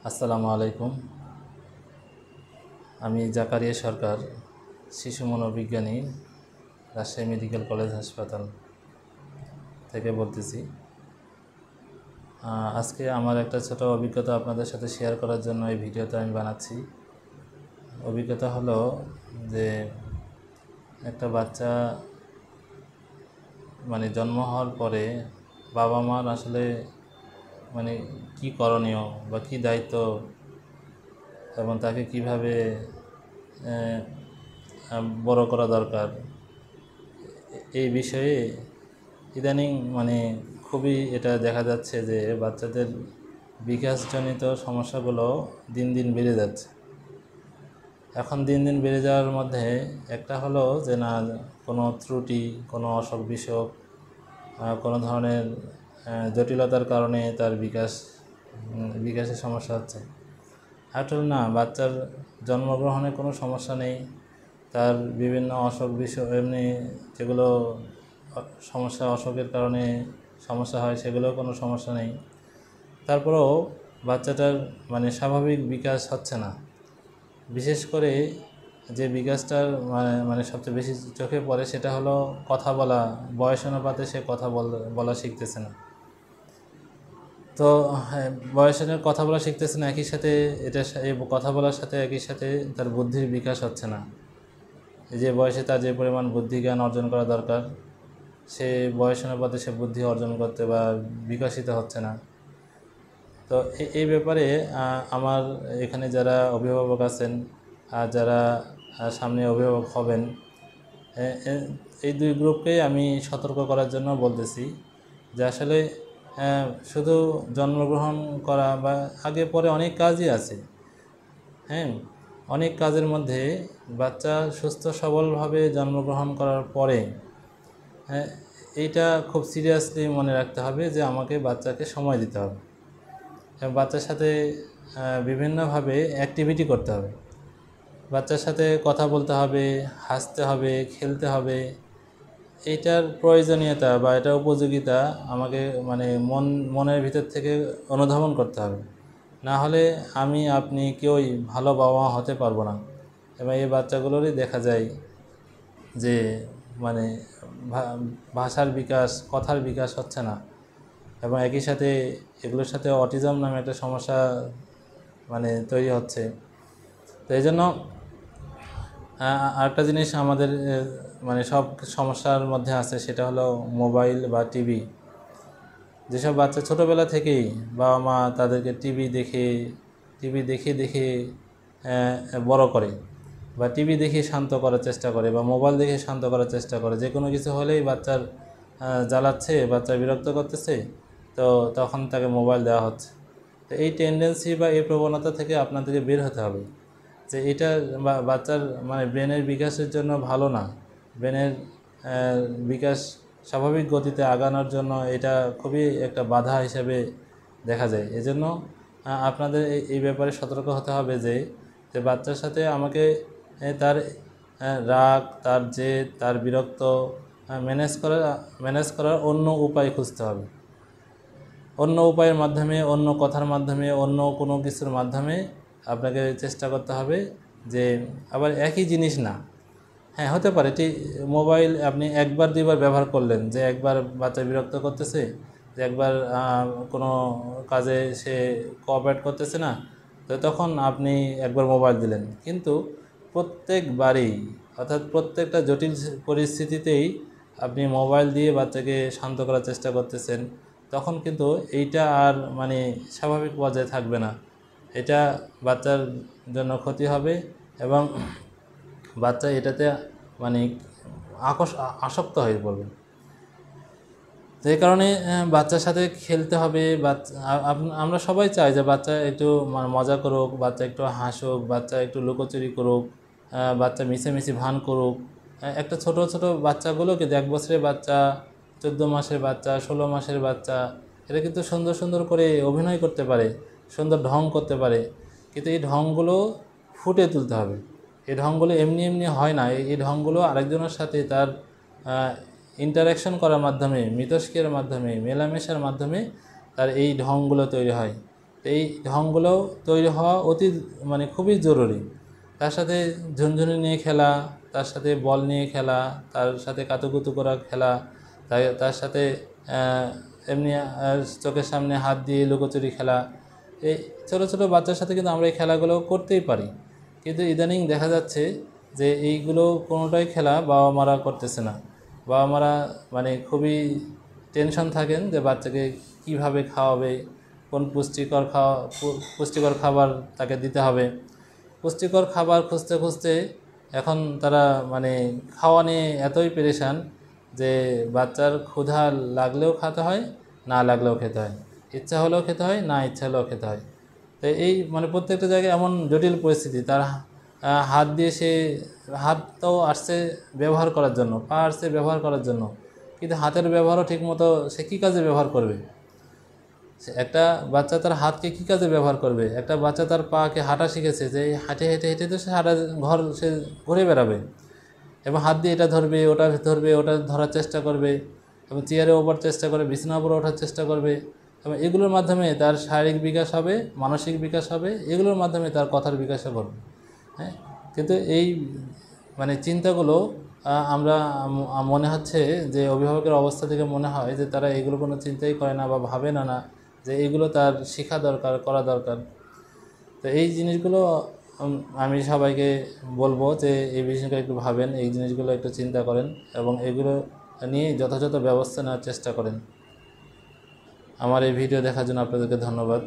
আসসালামু আলাইকুম। আমি জাকারিয়া সরকার, শিশু মনোবিজ্ঞানী, রাজশাহী মেডিকেল কলেজ হাসপাতাল থেকে বলতেছি। আজকে আমার একটা ছোট অভিজ্ঞতা আপনাদের সাথে শেয়ার করার জন্য এই ভিডিওটা আমি বানাচ্ছি। অভিজ্ঞতা হলো যে একটা বাচ্চা জন্ম হওয়ার পরে বাবা মার আসলে কি করণীয় বা কি দায়িত্ব এবং তাকে কিভাবে বড় করা দরকার, এই বিষয়ে ইদানিং খুবই এটা দেখা যাচ্ছে যে বাচ্চাদের বিকাশজনিত সমস্যাগুলো দিন দিন বেড়ে যাচ্ছে। এখন দিন দিন বেড়ে যাওয়ার মধ্যে একটা হলো যে না কোনো ত্রুটি, কোনো অসুখ বিসুখ, কোনো ধরনের জটিলতার কারণে তার বিকাশের সমস্যা হচ্ছে। আসলে না, বাচ্চার জন্মগ্রহণে কোনো সমস্যা নেই, তার বিভিন্ন অসুখ বিসুখ এমনি যেগুলো অসুখের কারণে সমস্যা হয় সেগুলোও কোনো সমস্যা নেই। তারপরেও বাচ্চাটার স্বাভাবিক বিকাশ হচ্ছে না। বিশেষ করে যে বিকাশটার সবচেয়ে বেশি চোখে পড়ে সেটা হলো কথা বলা। বয়স অনুপাতে সে কথা বলা শিখতেছে না। তো বয়সের কথা বলা শিখতেছে না, একই সাথে এই কথা বলার সাথে একই সাথে তার বুদ্ধির বিকাশ হচ্ছে না। যে বয়সে তার যে পরিমাণ বুদ্ধি জ্ঞান অর্জন করা দরকার, সে বয়স অনুপাতে সে বুদ্ধি অর্জন করতে বা বিকশিত হচ্ছে না। তো এই ব্যাপারে আমার এখানে যারা অভিভাবক আছেন আর যারা সামনে অভিভাবক হবেন, এই দুই গ্রুপকেই আমি সতর্ক করার জন্য বলতেছি যে আসলে শুধু জন্মগ্রহণ করা বা আগে পরে অনেক কাজই আছে। অনেক কাজের মধ্যে বাচ্চা সুস্থ সবলভাবে জন্মগ্রহণ করার পরে এইটা খুব সিরিয়াসলি মনে রাখতে হবে যে আমাকে বাচ্চাকে সময় দিতে হবে, বাচ্চার সাথে বিভিন্নভাবে অ্যাক্টিভিটি করতে হবে, বাচ্চার সাথে কথা বলতে হবে, হাসতে হবে, খেলতে হবে। এইটার প্রয়োজনীয়তা বা এটার উপযোগিতা আমাকে মনের ভিতর থেকে অনুধাবন করতে হবে। না হলে আমি আপনি কেউই ভালো বাবা মা হতে পারবো না। এবং এই বাচ্চাগুলোরই দেখা যায় যে ভাষার বিকাশ, কথার বিকাশ হচ্ছে না, এবং একই সাথে এগুলোর সাথে অটিজম নামে একটা সমস্যা তৈরি হচ্ছে। তো এই জন্য আরেকটা জিনিস আমাদের সব সমস্যার মধ্যে আছে, সেটা হলো মোবাইল বা টিভি। যেসব বাচ্চা ছোটোবেলা থেকেই বাবা মা তাদেরকে টিভি দেখে দেখে বড় করে, বা টিভি দেখে শান্ত করার চেষ্টা করে, বা মোবাইল দেখে শান্ত করার চেষ্টা করে, যে কোনো কিছু হলেই বাচ্চার জ্বালাচ্ছে, বাচ্চা বিরক্ত করতেছে, তো তখন তাকে মোবাইল দেওয়া হচ্ছে। তো এই টেন্ডেন্সি বা এই প্রবণতা থেকে আপনাদেরকে বের হতে হবে যে এটা বাচ্চার ব্রেনের বিকাশের জন্য ভালো না। ব্রেনের বিকাশ স্বাভাবিক গতিতে আগানোর জন্য এটা খুবই একটা বাধা হিসেবে দেখা যায়। এজন্য আপনাদের এই ব্যাপারে সতর্ক হতে হবে যে বাচ্চার সাথে আমাকে তার রাগ, তার জেদ, তার বিরক্ত ম্যানেজ করার অন্য উপায় খুঁজতে হবে। অন্য উপায়ের মাধ্যমে, অন্য কথার মাধ্যমে, অন্য কোনো কিছুর মাধ্যমে আপনাকে চেষ্টা করতে হবে যে আবার একই জিনিস না। হতে পারে মোবাইল আপনি একবার দুইবার ব্যবহার করলেন, যে একবার বাচ্চা বিরক্ত করতেছে, যে একবার কোনো কাজে সে কোঅপারেট করতেছে না, তো তখন আপনি একবার মোবাইল দিলেন। কিন্তু প্রত্যেকবারই, অর্থাৎ প্রত্যেকটা জটিল পরিস্থিতিতেই আপনি মোবাইল দিয়ে বাচ্চাকে শান্ত করার চেষ্টা করতেছেন, তখন কিন্তু এইটা আর স্বাভাবিক পর্যায়ে থাকবে না। এটা বাচ্চার জন্য ক্ষতি হবে এবং বাচ্চা এটাতে আসক্ত হয়ে পড়বে। তো এই কারণে বাচ্চার সাথে খেলতে হবে। আমরা সবাই চাই যে বাচ্চা একটু মজা করুক, বাচ্চা একটু হাসুক, বাচ্চা একটু লুকোচুরি করুক, বাচ্চা মিছেমিছি ভান করুক। একটা ছোট ছোট বাচ্চাগুলোকে 1 বছরের বাচ্চা, 14 মাসের বাচ্চা, 16 মাসের বাচ্চা, এরা কিন্তু সুন্দর সুন্দর করে অভিনয় করতে পারে, সুন্দর ঢং করতে পারে, কিন্তু এই ঢংগুলো ফুটে তুলতে হবে। এই ঢংগুলো এমনি এমনি হয় না। এই ঢংগুলো আরেকজনের সাথে তার ইন্টারাকশন করার মাধ্যমে, মিথস্ক্রিয়ার মাধ্যমে, মেলামেশার মাধ্যমে তার এই ঢংগুলো তৈরি হয়। তো এই ঢংগুলো তৈরি হওয়া অতি মানে খুবই জরুরি। তার সাথে ঝুনঝুনি নিয়ে খেলা, তার সাথে বল নিয়ে খেলা, তার সাথে কাতুকুতু করা খেলা, তার সাথে এমনি চোখের সামনে হাত দিয়ে লুকোচুরি খেলা। এই ছোটো ছোটো বাচ্চার সাথে কিন্তু আমরা এই খেলাগুলো করতেই পারি, কিন্তু ইদানিং দেখা যাচ্ছে যে এইগুলো কোনোটাই খেলা বাবা মারা করতেছে না। বাবা মারা মানে খুবই টেনশন থাকেন যে বাচ্চাকে কিভাবে খাওয়াবে, কোন পুষ্টিকর খাবার তাকে দিতে হবে। পুষ্টিকর খাবার খুঁজতে খুঁজতে এখন তারা মানে খাওয়া নিয়ে এতই পেরেশান যে বাচ্চার ক্ষুধা লাগলেও খেতে হয়, না লাগলেও খেতে হয়, ইচ্ছা হলেও খেতে হয়, না ইচ্ছা হলেও খেতে হয়। তো এই মানে প্রত্যেকটা জায়গায় এমন জটিল পরিস্থিতি, তার হাত দিয়ে সে হাত তো আসছে ব্যবহার করার জন্য, পা আসছে ব্যবহার করার জন্য, কিন্তু হাতের ব্যবহারও ঠিকমতো সে কী কাজে ব্যবহার করবে? একটা বাচ্চা তার হাতকে কী কাজে ব্যবহার করবে? একটা বাচ্চা তার পাকে হাঁটা শিখেছে, যে হাঁটে হেঁটে হেঁটে তো সে সারা ঘর সে ঘুরে বেড়াবে এবং হাত দিয়ে এটা ধরবে, ওটা ধরার চেষ্টা করবে এবং চেয়ারে ওঠার চেষ্টা করবে, বিছানার উপরে ওঠার চেষ্টা করবে এবং এগুলোর মাধ্যমে তার শারীরিক বিকাশ হবে, মানসিক বিকাশ হবে, এগুলোর মাধ্যমে তার কথার বিকাশও ঘটবে। হ্যাঁ, কিন্তু এই মানে চিন্তাগুলো আমরা মনে হচ্ছে যে অভিভাবকের অবস্থা থেকে মনে হয় যে তারা এগুলো কোনো চিন্তাই করে না বা ভাবে না যে এগুলো তার শেখা দরকার, করা দরকার। তো এই জিনিসগুলো আমি সবাইকে বলবো যে এই বিষয়গুলো একটু ভাবেন, এই জিনিসগুলো একটু চিন্তা করেন এবং এগুলো নিয়ে যথাযথ ব্যবস্থা নেওয়ার চেষ্টা করেন। আমার এই ভিডিও দেখার জন্য আপনাদেরকে ধন্যবাদ।